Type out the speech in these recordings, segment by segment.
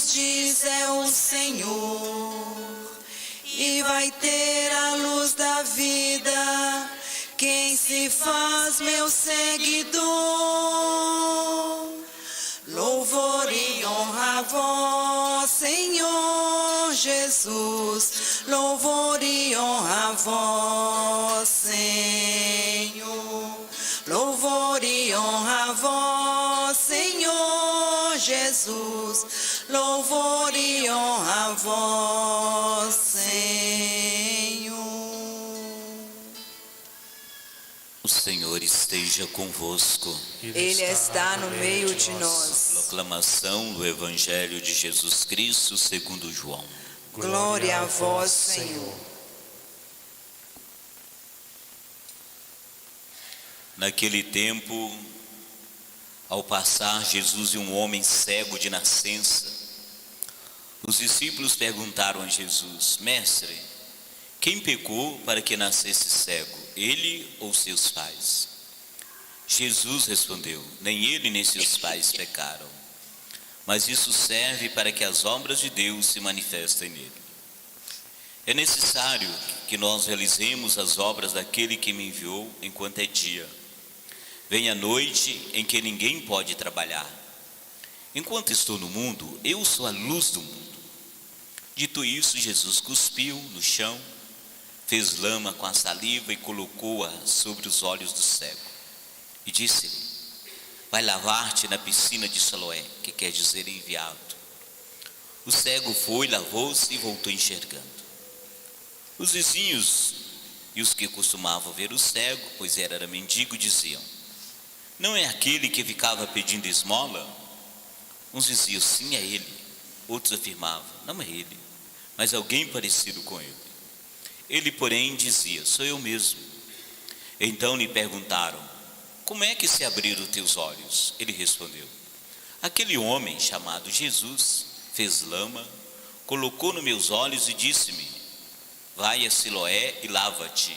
Jesus diz é o Senhor, e vai ter a luz da vida quem se faz meu seguidor. Louvor e honra a vós, Senhor Jesus. Louvor e honra a vós, Senhor. Louvor e honra a vós, Senhor Jesus. Louvor e honra a vós, Senhor. O Senhor esteja convosco. Ele está no meio de nós. Proclamação do Evangelho de Jesus Cristo segundo João. Glória a vós, Senhor. Naquele tempo, ao passar Jesus e um homem cego de nascença, os discípulos perguntaram a Jesus: Mestre, quem pecou para que nascesse cego, ele ou seus pais? Jesus respondeu: Nem ele nem seus pais pecaram, mas isso serve para que as obras de Deus se manifestem nele. É necessário que nós realizemos as obras daquele que me enviou enquanto é dia. Vem a noite em que ninguém pode trabalhar. Enquanto estou no mundo, eu sou a luz do mundo. Dito isso, Jesus cuspiu no chão, fez lama com a saliva e colocou-a sobre os olhos do cego. E disse-lhe: Vai lavar-te na piscina de Siloé, que quer dizer enviado. O cego foi, lavou-se e voltou enxergando. Os vizinhos e os que costumavam ver o cego, pois era mendigo, diziam: Não é aquele que ficava pedindo esmola? Uns diziam: Sim, é ele. Outros afirmavam: Não é ele, mas alguém parecido com ele. Ele, porém, dizia: Sou eu mesmo. Então lhe perguntaram: Como é que se abriram teus olhos? Ele respondeu: Aquele homem chamado Jesus fez lama, colocou nos meus olhos e disse-me: Vai a Siloé e lava-te.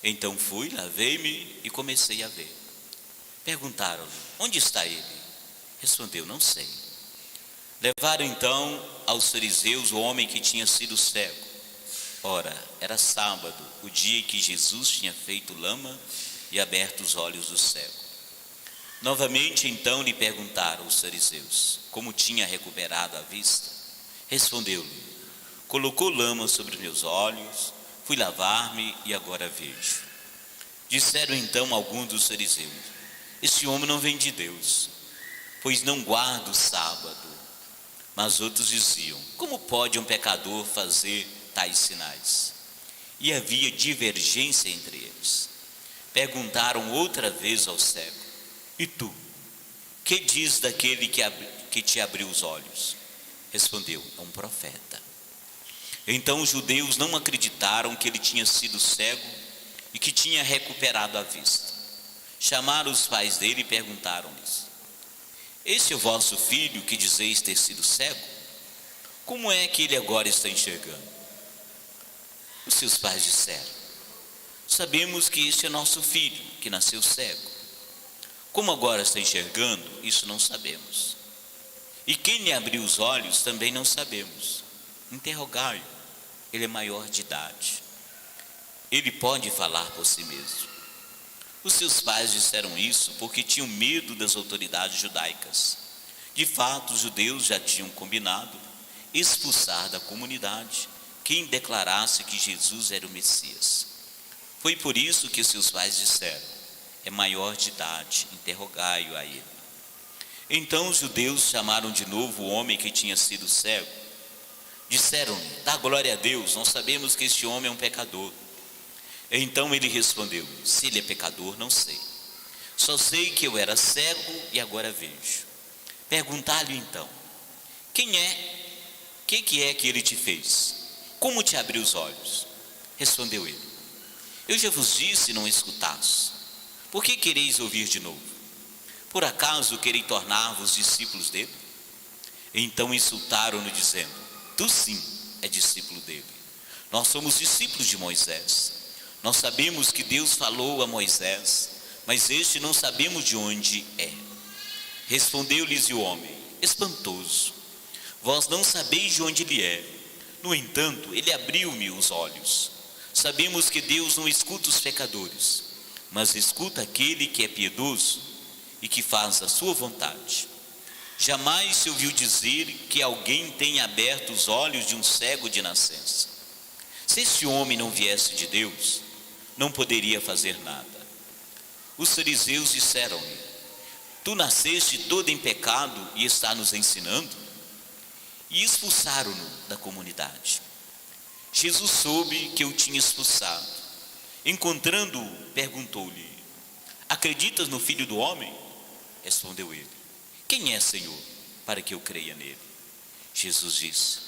Então fui, lavei-me e comecei a ver. Perguntaram-lhe: Onde está ele? Respondeu: Não sei. Levaram então aos fariseus o homem que tinha sido cego. Ora, era sábado, o dia em que Jesus tinha feito lama e aberto os olhos do cego. Novamente então lhe perguntaram os fariseus como tinha recuperado a vista. Respondeu-lhe: Colocou lama sobre meus olhos, fui lavar-me e agora vejo. Disseram então alguns dos fariseus: Este homem não vem de Deus, pois não guarda o sábado. Mas outros diziam: Como pode um pecador fazer tais sinais? E havia divergência entre eles. Perguntaram outra vez ao cego: E tu, que diz daquele que te abriu os olhos? Respondeu: É um profeta. Então os judeus não acreditaram que ele tinha sido cego e que tinha recuperado a vista. Chamaram os pais dele e perguntaram-lhes: Este é o vosso filho que dizeis ter sido cego? Como é que ele agora está enxergando? Os seus pais disseram: Sabemos que este é nosso filho, que nasceu cego. Como agora está enxergando, isso não sabemos. E quem lhe abriu os olhos também não sabemos. Interrogai-o, ele é maior de idade. Ele pode falar por si mesmo. Os seus pais disseram isso porque tinham medo das autoridades judaicas. De fato, os judeus já tinham combinado expulsar da comunidade quem declarasse que Jesus era o Messias. Foi por isso que seus pais disseram: É maior de idade, interrogai-o a ele. Então os judeus chamaram de novo o homem que tinha sido cego. Disseram-lhe: Dá glória a Deus, nós sabemos que este homem é um pecador. Então ele respondeu: Se ele é pecador, não sei. Só sei que eu era cego e agora vejo. Perguntar-lhe então: que é que ele te fez? Como te abriu os olhos? Respondeu ele: Eu já vos disse e não escutaste. Por que quereis ouvir de novo? Por acaso quereis tornar-vos discípulos dele? Então insultaram-no dizendo: Tu sim és discípulo dele. Nós somos discípulos de Moisés. Nós sabemos que Deus falou a Moisés, mas este não sabemos de onde é. Respondeu-lhes o homem: Espantoso. Vós não sabeis de onde ele é. No entanto, ele abriu-me os olhos. Sabemos que Deus não escuta os pecadores, mas escuta aquele que é piedoso e que faz a sua vontade. Jamais se ouviu dizer que alguém tenha aberto os olhos de um cego de nascença. Se esse homem não viesse de Deus, não poderia fazer nada. Os fariseus disseram-lhe: tu nasceste todo em pecado e está nos ensinando? E expulsaram-no da comunidade. Jesus soube que o tinha expulsado. Encontrando-o, perguntou-lhe: acreditas no Filho do Homem? Respondeu ele: quem é, Senhor, para que eu creia nele? Jesus disse: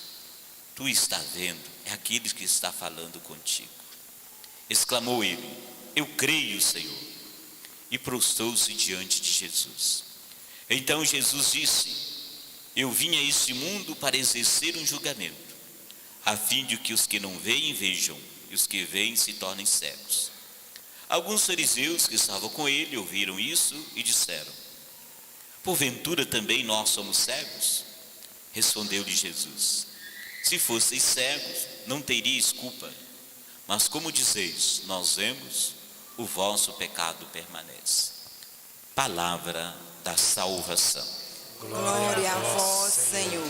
tu está vendo, é aquele que está falando contigo. Exclamou ele: eu creio, Senhor. E prostrou-se diante de Jesus. Então Jesus disse: eu vim a este mundo para exercer um julgamento, a fim de que os que não veem vejam, e os que veem se tornem cegos. Alguns fariseus que estavam com ele ouviram isso e disseram: porventura também nós somos cegos? Respondeu-lhe Jesus: se fosseis cegos, não teríeis culpa. Mas como dizeis, nós vemos, o vosso pecado permanece. Palavra da salvação. Glória a vós, Senhor.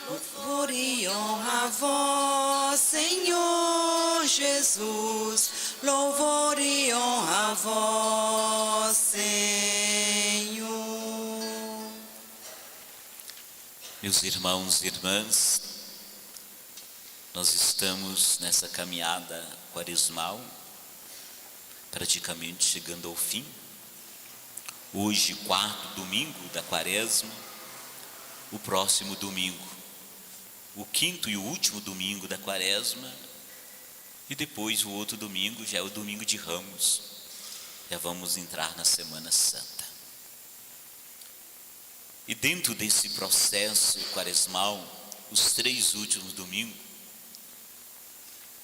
Louvor e honra a vós, Senhor Jesus. Louvor e honra a vós, Senhor. Meus irmãos e irmãs, nós estamos nessa caminhada quaresmal, praticamente chegando ao fim. Hoje, quarto domingo da quaresma, o próximo domingo, o quinto e o último domingo da quaresma, e depois o outro domingo já é o domingo de Ramos, já vamos entrar na Semana Santa. E dentro desse processo quaresmal, os 3 últimos domingos,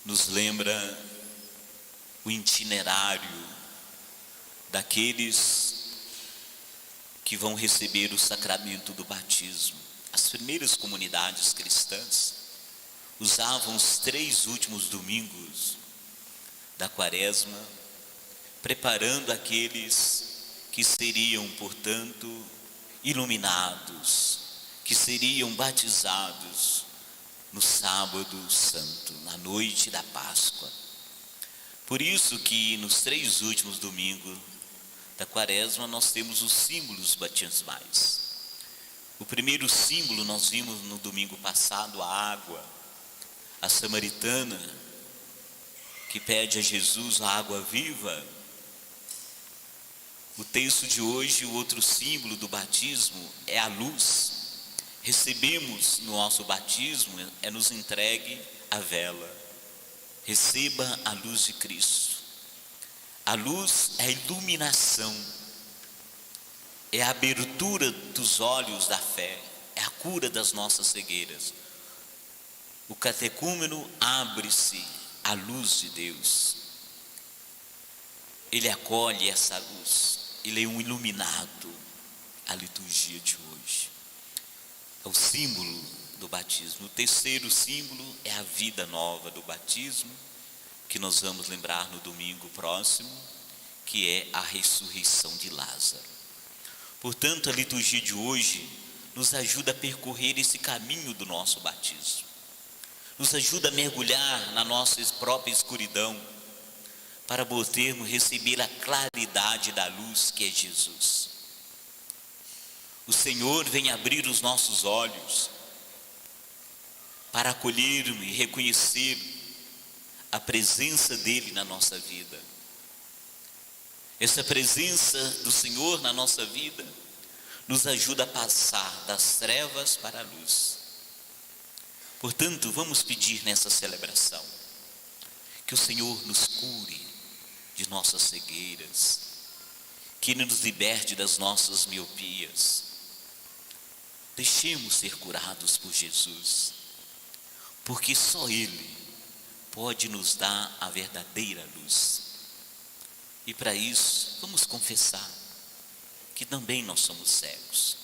nos lembra o itinerário daqueles que vão receber o sacramento do batismo. As primeiras comunidades cristãs usavam os 3 últimos domingos da quaresma, preparando aqueles que seriam, portanto, iluminados, que seriam batizados no sábado santo, na noite da Páscoa. Por isso que nos 3 últimos domingos da quaresma nós temos os símbolos batismais. O primeiro símbolo nós vimos no domingo passado, a água, a samaritana que pede a Jesus a água viva. O texto de hoje, o outro símbolo do batismo é a luz. Recebemos no nosso batismo, é nos entregue a vela. Receba a luz de Cristo. A luz é a iluminação, é a abertura dos olhos da fé, é a cura das nossas cegueiras. O catecúmeno abre-se à luz de Deus. Ele acolhe essa luz, ele é um iluminado. A liturgia de hoje é o símbolo do batismo. O terceiro símbolo é a vida nova do batismo, que nós vamos lembrar no domingo próximo, que é a ressurreição de Lázaro. Portanto, a liturgia de hoje nos ajuda a percorrer esse caminho do nosso batismo, nos ajuda a mergulhar na nossa própria escuridão, para podermos receber a claridade da luz que é Jesus. O Senhor vem abrir os nossos olhos para acolher e reconhecer a presença dele na nossa vida. Essa presença do Senhor na nossa vida nos ajuda a passar das trevas para a luz. Portanto, vamos pedir nessa celebração que o Senhor nos cure de nossas cegueiras, que Ele nos liberte das nossas miopias. Deixemos ser curados por Jesus, porque só Ele pode nos dar a verdadeira luz. E para isso, vamos confessar que também nós somos cegos,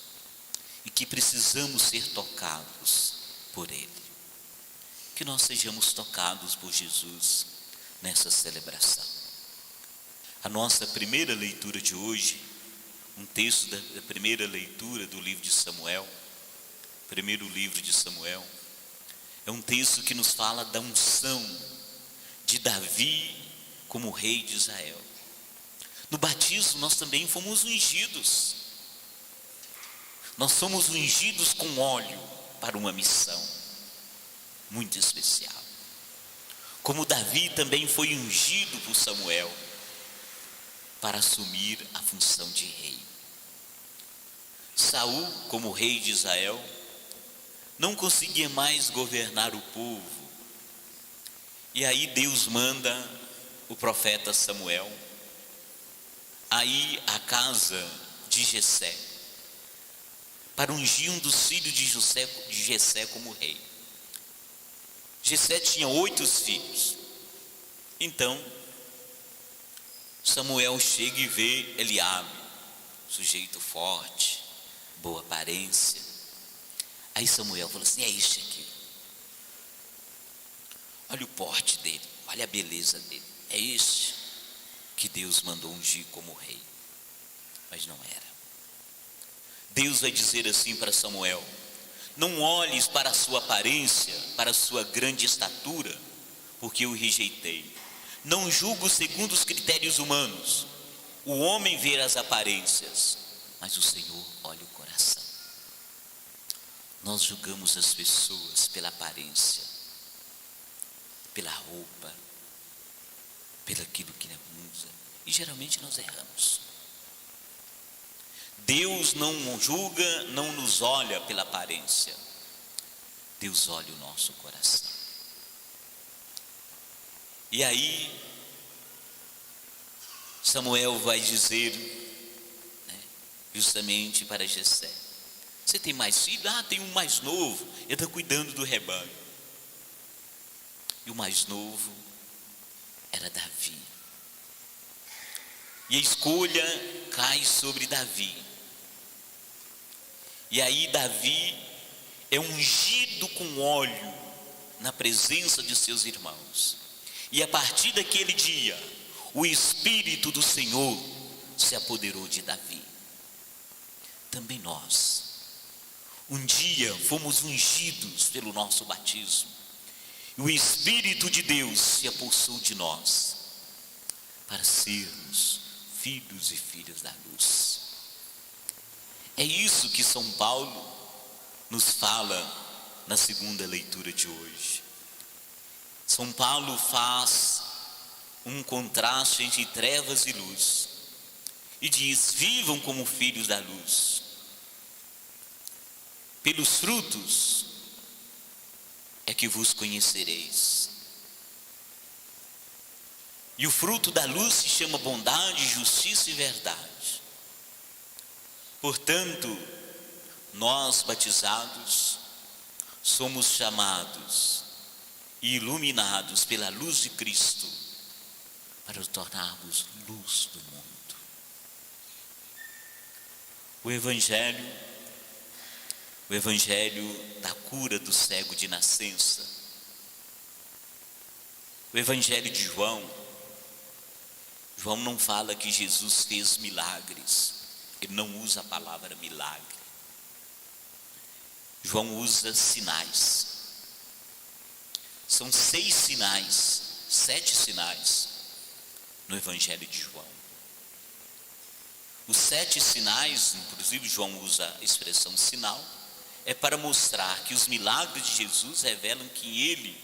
e que precisamos ser tocados por Ele. Que nós sejamos tocados por Jesus nessa celebração. A nossa primeira leitura de hoje, um texto da primeira leitura do livro de Samuel, primeiro livro de Samuel, é um texto que nos fala da unção de Davi como rei de Israel. No batismo nós também fomos ungidos. Nós somos ungidos com óleo para uma missão muito especial. Como Davi também foi ungido por Samuel para assumir a função de rei. Saul, como rei de Israel, não conseguia mais governar o povo. E aí Deus manda o profeta Samuel a ir à casa de Jessé para ungir um dos filhos de Jessé como rei. Jessé tinha 8 filhos. Então Samuel chega e vê Eliabe, sujeito forte, boa aparência. Aí Samuel falou assim: é este aqui. Olha o porte dele, olha a beleza dele. É este que Deus mandou ungir como rei. Mas não era. Deus vai dizer assim para Samuel: não olhes para a sua aparência, para a sua grande estatura, porque eu o rejeitei. Não julgo segundo os critérios humanos. O homem vê as aparências, mas o Senhor olha o coração. Nós julgamos as pessoas pela aparência, pela roupa, pelo aquilo que usa, e geralmente nós erramos. Deus não julga, não nos olha pela aparência. Deus olha o nosso coração. E aí Samuel vai dizer, justamente para Jessé: você tem mais filhos? Ah, tem um mais novo, ele está cuidando do rebanho. E o mais novo era Davi. E a escolha cai sobre Davi. E aí Davi é ungido com óleo na presença de seus irmãos. E a partir daquele dia, o Espírito do Senhor se apoderou de Davi. Também nós, um dia fomos ungidos pelo nosso batismo. E o Espírito de Deus se apossou de nós para sermos filhos e filhas da luz. É isso que São Paulo nos fala na segunda leitura de hoje. São Paulo faz um contraste entre trevas e luz e diz: vivam como filhos da luz. Pelos frutos é que vos conhecereis. E o fruto da luz se chama bondade, justiça e verdade. Portanto, nós batizados somos chamados e iluminados pela luz de Cristo para nos tornarmos luz do mundo. O Evangelho da cura do cego de nascença, o Evangelho de João não fala que Jesus fez milagres, ele não usa a palavra milagre. João usa sinais. São 6 sinais, 7 sinais no Evangelho de João. Os 7 sinais, inclusive João usa a expressão sinal, é para mostrar que os milagres de Jesus revelam que Ele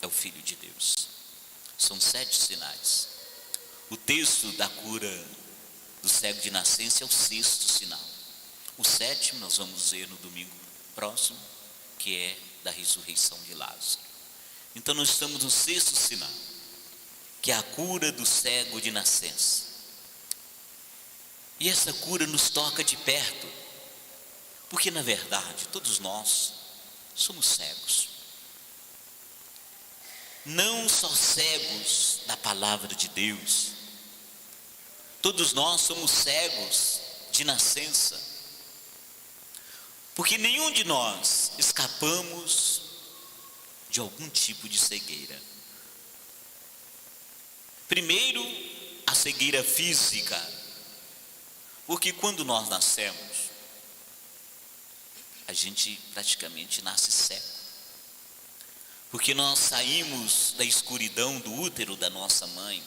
é o Filho de Deus. São 7 sinais. O texto da cura do cego de nascença é o 6º sinal. O 7º nós vamos ver no domingo próximo, que é da ressurreição de Lázaro. Então nós estamos no 6º sinal, que é a cura do cego de nascença. E essa cura nos toca de perto, porque na verdade todos nós somos cegos. Não só cegos da palavra de Deus, todos nós somos cegos de nascença. Porque nenhum de nós escapamos de algum tipo de cegueira. Primeiro, a cegueira física, porque quando nós nascemos, a gente praticamente nasce cego. Porque nós saímos da escuridão do útero da nossa mãe.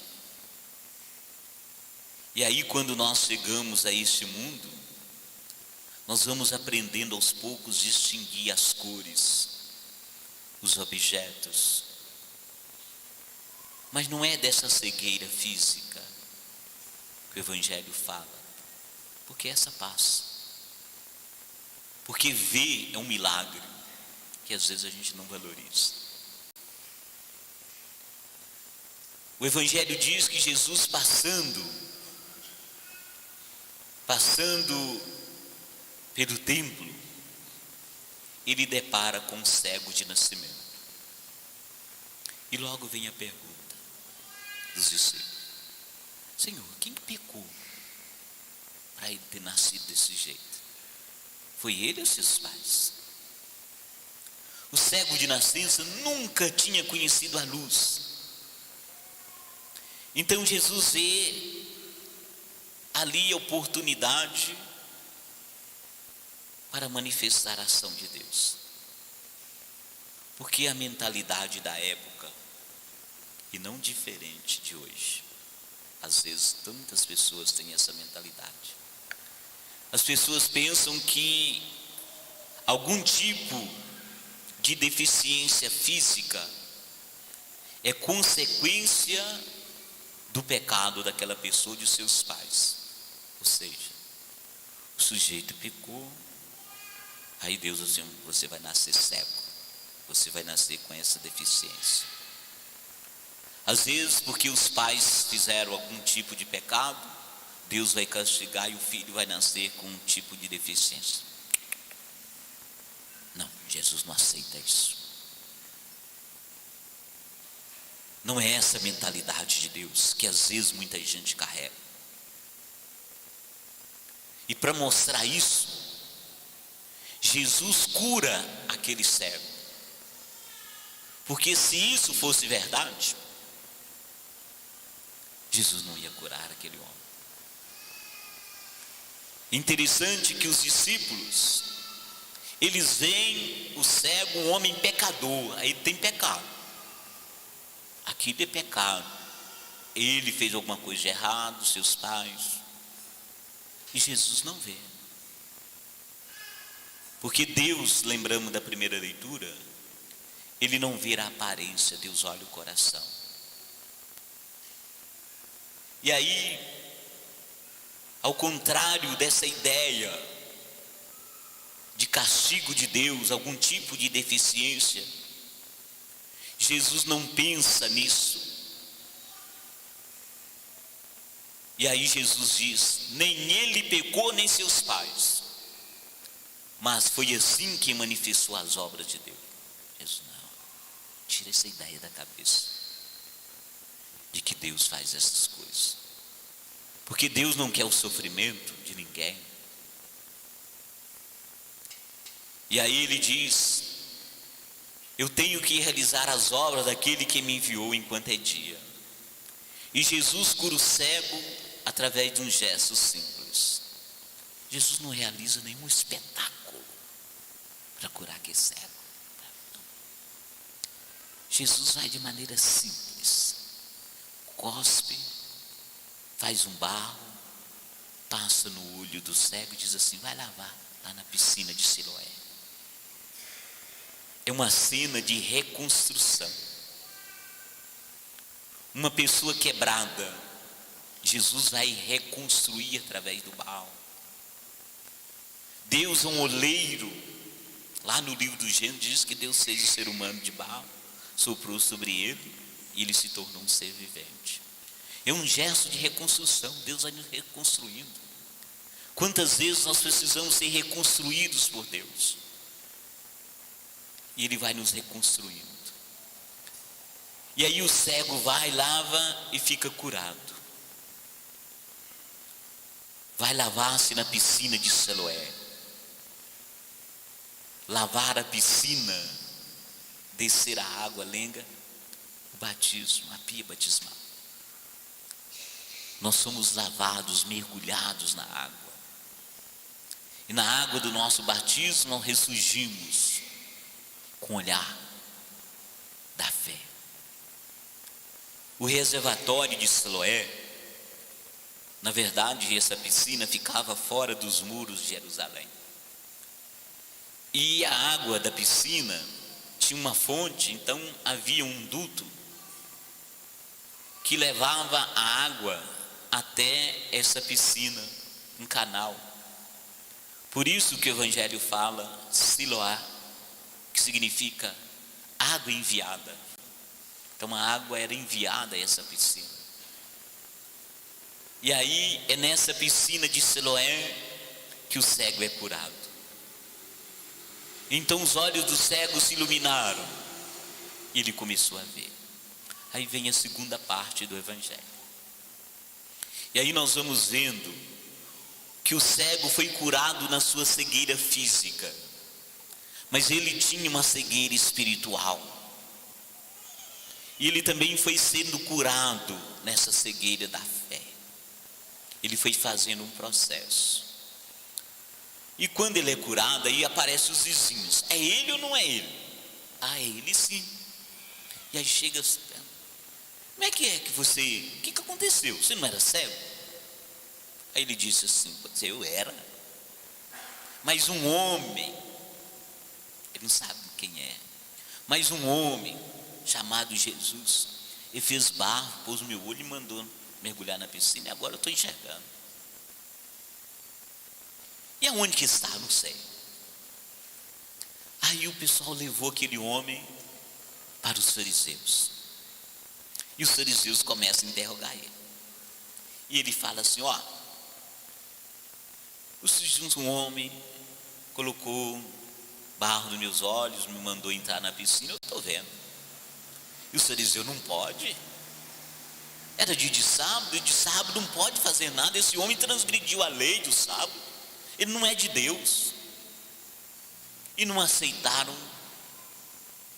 E aí quando nós chegamos a este mundo, nós vamos aprendendo aos poucos a distinguir as cores, os objetos. Mas não é dessa cegueira física que o Evangelho fala, porque essa passa. Porque ver é um milagre que às vezes a gente não valoriza. O Evangelho diz que Jesus passando pelo templo, ele depara com um cego de nascimento. E logo vem a pergunta dos discípulos: Senhor, quem pecou para ele ter nascido desse jeito? Foi ele ou seus pais? O cego de nascença nunca tinha conhecido a luz. Então Jesus vê ali a oportunidade para manifestar a ação de Deus. Porque a mentalidade da época, e não diferente de hoje, às vezes tantas pessoas têm essa mentalidade. As pessoas pensam que algum tipo de deficiência física é consequência do pecado daquela pessoa, de seus pais. Ou seja, o sujeito pecou, aí Deus assim: você vai nascer cego, você vai nascer com essa deficiência. Às vezes porque os pais fizeram algum tipo de pecado, Deus vai castigar e o filho vai nascer com um tipo de deficiência. Não, Jesus não aceita isso. Não é essa a mentalidade de Deus que às vezes muita gente carrega. E para mostrar isso, Jesus cura aquele cego. Porque se isso fosse verdade, Jesus não ia curar aquele homem. Interessante que os discípulos, eles veem o cego, um homem pecador, aí tem pecado. Aquilo é pecado. Ele fez alguma coisa de errado, seus pais. E Jesus não vê. Porque Deus, lembramos da primeira leitura, Ele não vê a aparência, Deus olha o coração. E aí, ao contrário dessa ideia de castigo de Deus, algum tipo de deficiência, Jesus não pensa nisso. E aí Jesus diz: nem ele pecou, nem seus pais, mas foi assim que manifestou as obras de Deus. Jesus: não, tira essa ideia da cabeça de que Deus faz essas coisas, porque Deus não quer o sofrimento de ninguém. E aí ele diz: eu tenho que realizar as obras daquele que me enviou enquanto é dia. E Jesus cura o cego através de um gesto simples. Jesus não realiza nenhum espetáculo para curar aquele cego. Jesus vai de maneira simples. Cospe, faz um barro, passa no olho do cego e diz assim: vai lavar lá na piscina de Siloé. É uma cena de reconstrução. Uma pessoa quebrada, Jesus vai reconstruir através do barro. Deus é um oleiro. Lá no livro do Gênesis diz que Deus fez o ser humano de barro, soprou sobre ele e ele se tornou um ser vivente. É um gesto de reconstrução. Deus vai nos reconstruindo. Quantas vezes nós precisamos ser reconstruídos por Deus? E Ele vai nos reconstruindo. E aí o cego vai, lava e fica curado. Vai lavar-se na piscina de Siloé. lavar a piscina, descer a água, lenga, o batismo, a pia batismal. Nós somos lavados, mergulhados na água. E na água do nosso batismo nós ressurgimos com o olhar da fé. O reservatório de Siloé, na verdade, essa piscina ficava fora dos muros de Jerusalém. E a água da piscina tinha uma fonte, então havia um duto que levava a água até essa piscina, um canal. Por isso que o Evangelho fala Siloá, que significa água enviada. Então a água era enviada a essa piscina. E aí é nessa piscina de Siloé que o cego é curado. Então os olhos do cego se iluminaram e ele começou a ver. Aí vem a segunda parte do Evangelho. E aí nós vamos vendo que o cego foi curado na sua cegueira física, mas ele tinha uma cegueira espiritual. E ele também foi sendo curado nessa cegueira da fé. Ele foi fazendo um processo. E quando ele é curado, aí aparecem os vizinhos. É ele ou não é ele? Ah, é ele sim. E aí chega, como é que você, o que aconteceu? Você não era cego? Aí ele disse assim, eu era. Mas um homem, ele não sabe quem é, mas um homem chamado Jesus, ele fez barro, pôs no meu olho e mandou mergulhar na piscina, e agora eu estou enxergando. E aonde que está? Não sei. Aí o pessoal levou aquele homem para os fariseus. E os fariseus começam a interrogar ele. E ele fala assim, um homem colocou barro nos meus olhos, me mandou entrar na piscina, eu estou vendo. E os fariseus, não pode. Era dia de sábado não pode fazer nada. Esse homem transgrediu a lei do sábado. Ele não é de Deus. E não aceitaram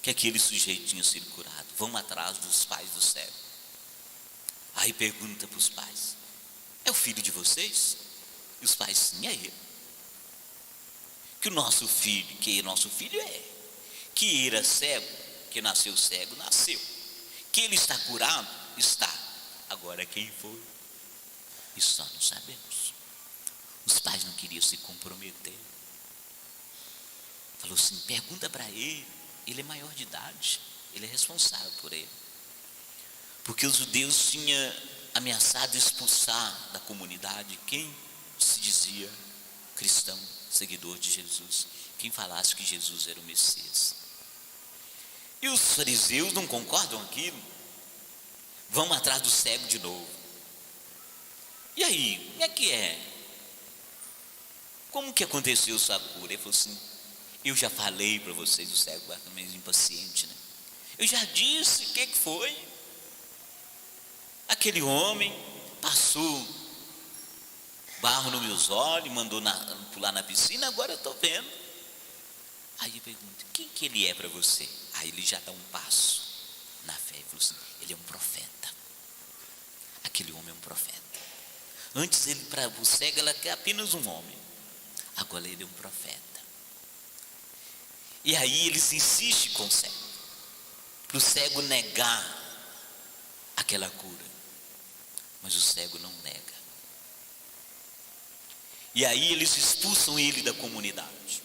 que aquele sujeito tinha sido curado. Vão atrás dos pais do cego. Aí pergunta para os pais, é o filho de vocês? E os pais, sim, é ele. Que nosso filho é. Que era cego, que nasceu cego, nasceu. Que ele está curado, está. Agora quem foi? Isso nós não sabemos. Os pais não queriam se comprometer. Falou assim, pergunta para ele. Ele é maior de idade, ele é responsável por ele. Porque os judeus tinham ameaçado expulsar da comunidade quem se dizia cristão, seguidor de Jesus, quem falasse que Jesus era o Messias. E os fariseus não concordam com aquilo, vão atrás do cego de novo. E aí, como é que é? Como que aconteceu sua cura? Ele falou assim, eu já falei para vocês, o cego era meio impaciente, né? Eu já disse, o que foi? Aquele homem passou barro nos meus olhos, mandou pular na piscina, agora eu estou vendo. Aí eu pergunto, quem que ele é para você? Aí ele já dá um passo na fé, ele falou assim, ele é um profeta. Aquele homem é um profeta. Antes ele, para o cego, ele é apenas um homem. Agora ele é um profeta. E aí eles insistem com o cego, para o cego negar aquela cura. Mas o cego não nega. E aí eles expulsam ele da comunidade.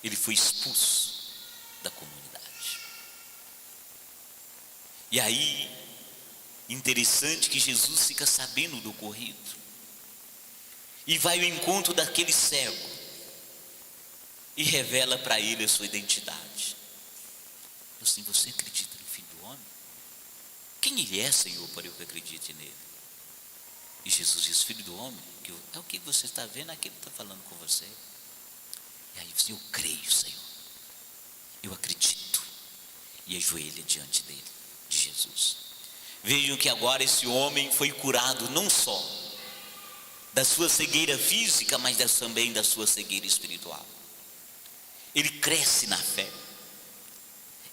Ele foi expulso da comunidade. E aí, interessante que Jesus fica sabendo do ocorrido. E vai ao encontro daquele cego. E revela para ele a sua identidade. Assim, você acredita no Filho do Homem? Quem ele é, Senhor, para eu que acredite nele? E Jesus diz, Filho do Homem, é o que você está vendo, aquele que está falando com você. E aí você, eu creio, Senhor, eu acredito. E ajoelha diante dele, de Jesus. Vejam que agora esse homem foi curado não só da sua cegueira física, mas também da sua cegueira espiritual. ele cresce na fé.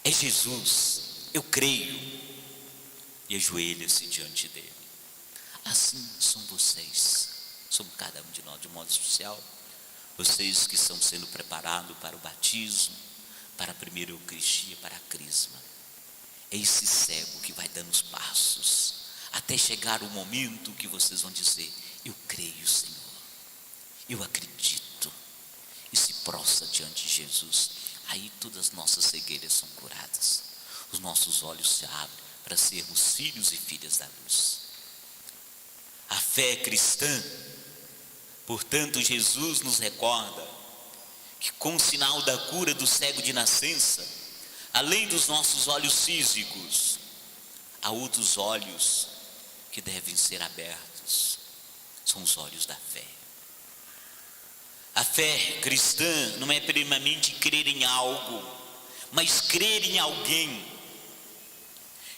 É Jesus, eu creio, e ajoelha-se diante dele. Assim são vocês, somos cada um de nós, de modo especial, vocês que estão sendo preparados para o batismo, para a primeira Eucaristia, para a Crisma. É esse cego que vai dando os passos, até chegar o momento que vocês vão dizer: eu creio, Senhor, eu acredito, e se prostra diante de Jesus. Aí todas as nossas cegueiras são curadas, os nossos olhos se abrem para sermos filhos e filhas da luz. A fé cristã, portanto, Jesus nos recorda que com o sinal da cura do cego de nascença, além dos nossos olhos físicos, há outros olhos que devem ser abertos, são os olhos da fé. A fé cristã não é primeiramente crer em algo, mas crer em alguém.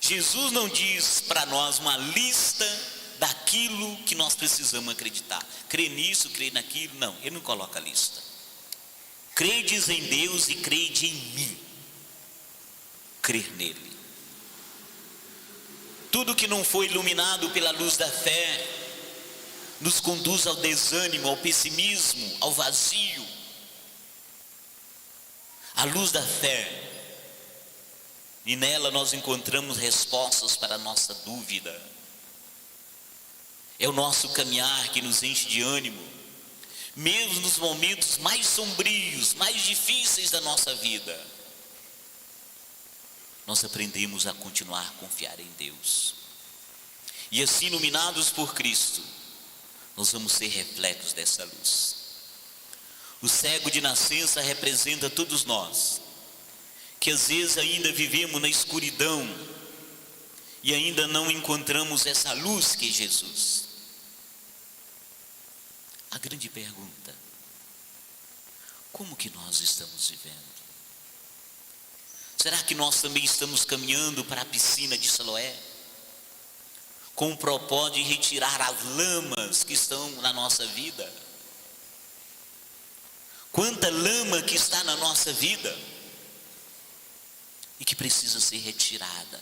Jesus não diz para nós uma lista daquilo que nós precisamos acreditar. Crer nisso, crer naquilo, não, ele não coloca lista. Credes em Deus e crede em mim. Crer nele. Tudo que não foi iluminado pela luz da fé nos conduz ao desânimo, ao pessimismo, ao vazio. A luz da fé, e nela nós encontramos respostas para a nossa dúvida. É o nosso caminhar que nos enche de ânimo, mesmo nos momentos mais sombrios, mais difíceis da nossa vida. Nós aprendemos a continuar a confiar em Deus, e assim, iluminados por Cristo, nós vamos ser reflexos dessa luz. O cego de nascença representa todos nós, que às vezes ainda vivemos na escuridão e ainda não encontramos essa luz que é Jesus. A grande pergunta: como que nós estamos vivendo? Será que nós também estamos caminhando para a piscina de Siloé, com o propósito de retirar as lamas que estão na nossa vida? Quanta lama que está na nossa vida e que precisa ser retirada.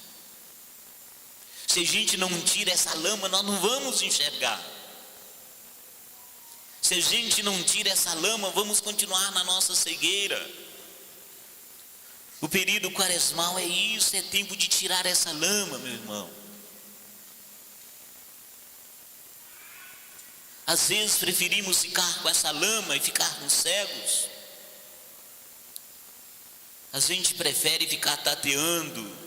Se a gente não tira essa lama, nós não vamos enxergar. Se a gente não tira essa lama, vamos continuar na nossa cegueira. O período quaresmal é isso, é tempo de tirar essa lama, meu irmão. Às vezes preferimos ficar com essa lama e ficarmos cegos. A gente prefere ficar tateando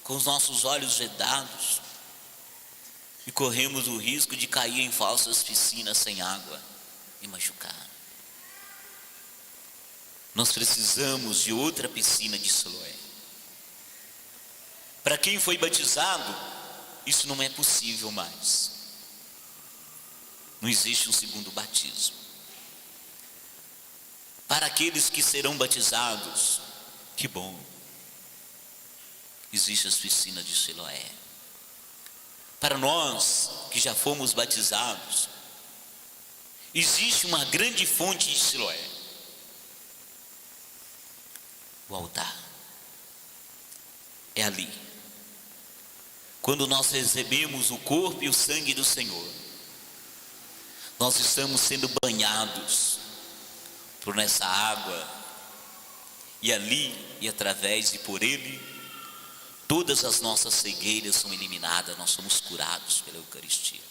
com os nossos olhos vedados e corremos o risco de cair em falsas piscinas sem água e machucar. Nós precisamos de outra piscina de Siloé. Para quem foi batizado, isso não é possível mais. Não existe um segundo batismo. Para aqueles que serão batizados, que bom, existe as piscinas de Siloé. Para nós que já fomos batizados, existe uma grande fonte de Siloé: o altar. É ali, quando nós recebemos o corpo e o sangue do Senhor, nós estamos sendo banhados por essa água, e ali e através e por ele, todas as nossas cegueiras são eliminadas, nós somos curados pela Eucaristia.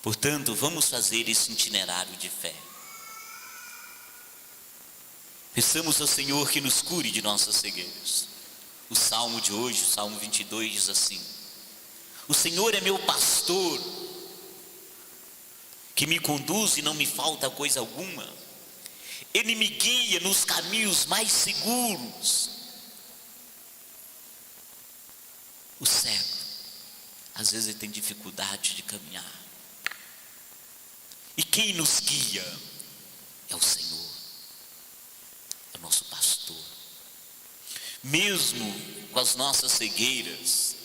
Portanto, vamos fazer esse itinerário de fé. Peçamos ao Senhor que nos cure de nossas cegueiras. O salmo de hoje, o Salmo 22, diz assim: o Senhor é meu pastor, que me conduz e não me falta coisa alguma. Ele me guia nos caminhos mais seguros. O cego, às vezes ele tem dificuldade de caminhar, e quem nos guia é o Senhor, é o nosso pastor. Mesmo com as nossas cegueiras,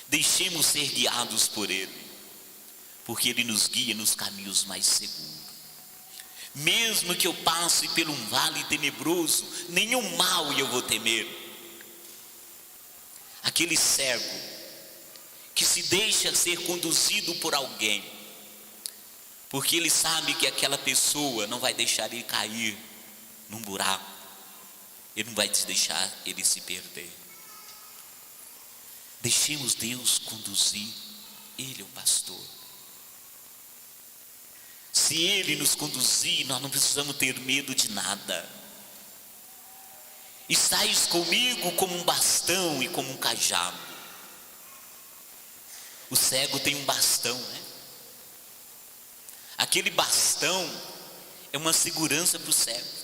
deixemos ser guiados por Ele, porque Ele nos guia nos caminhos mais seguros. Mesmo que eu passe por um vale tenebroso, nenhum mal eu vou temer. Aquele cego que se deixa ser conduzido por alguém, porque ele sabe que aquela pessoa não vai deixar ele cair num buraco, ele não vai deixar ele se perder. Deixemos Deus conduzir, Ele é o pastor. Se Ele nos conduzir, nós não precisamos ter medo de nada. Estais comigo como um bastão e como um cajado. O cego tem um bastão, né? Aquele bastão é uma segurança para o cego.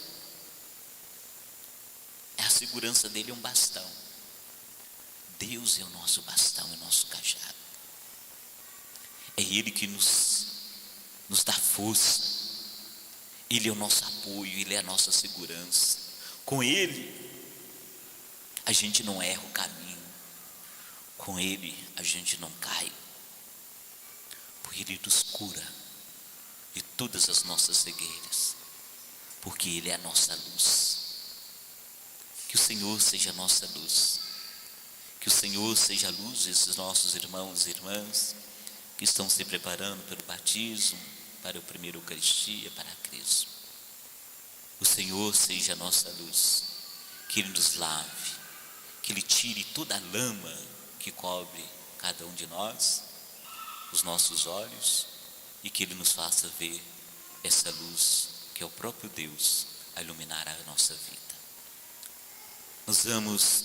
A segurança dele é um bastão. Deus é o nosso bastão, é o nosso cajado. É Ele que nos dá força. Ele é o nosso apoio, Ele é a nossa segurança. Com Ele, a gente não erra o caminho. Com Ele, a gente não cai. Porque Ele nos cura de todas as nossas cegueiras. Porque Ele é a nossa luz. Que o Senhor seja a nossa luz. Que o Senhor seja a luz desses nossos irmãos e irmãs que estão se preparando pelo batismo, para a primeira Eucaristia, para a Crisma. O Senhor seja a nossa luz. Que Ele nos lave, que Ele tire toda a lama que cobre cada um de nós, os nossos olhos, e que Ele nos faça ver essa luz que é o próprio Deus a iluminar a nossa vida. Nós vamos,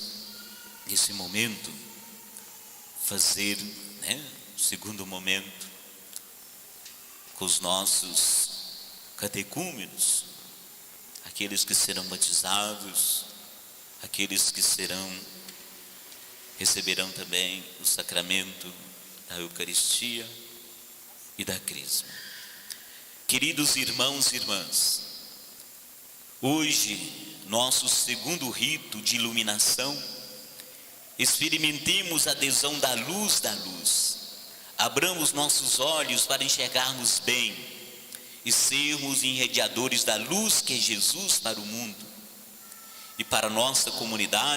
nesse momento, fazer, o segundo momento, com os nossos catecúmenos, aqueles que serão batizados, aqueles que receberão também o sacramento da Eucaristia e da Crisma. Queridos irmãos e irmãs, hoje, nosso segundo rito de iluminação, experimentemos a adesão da luz. Abramos nossos olhos para enxergarmos bem e sermos irradiadores da luz que é Jesus para o mundo e para a nossa comunidade.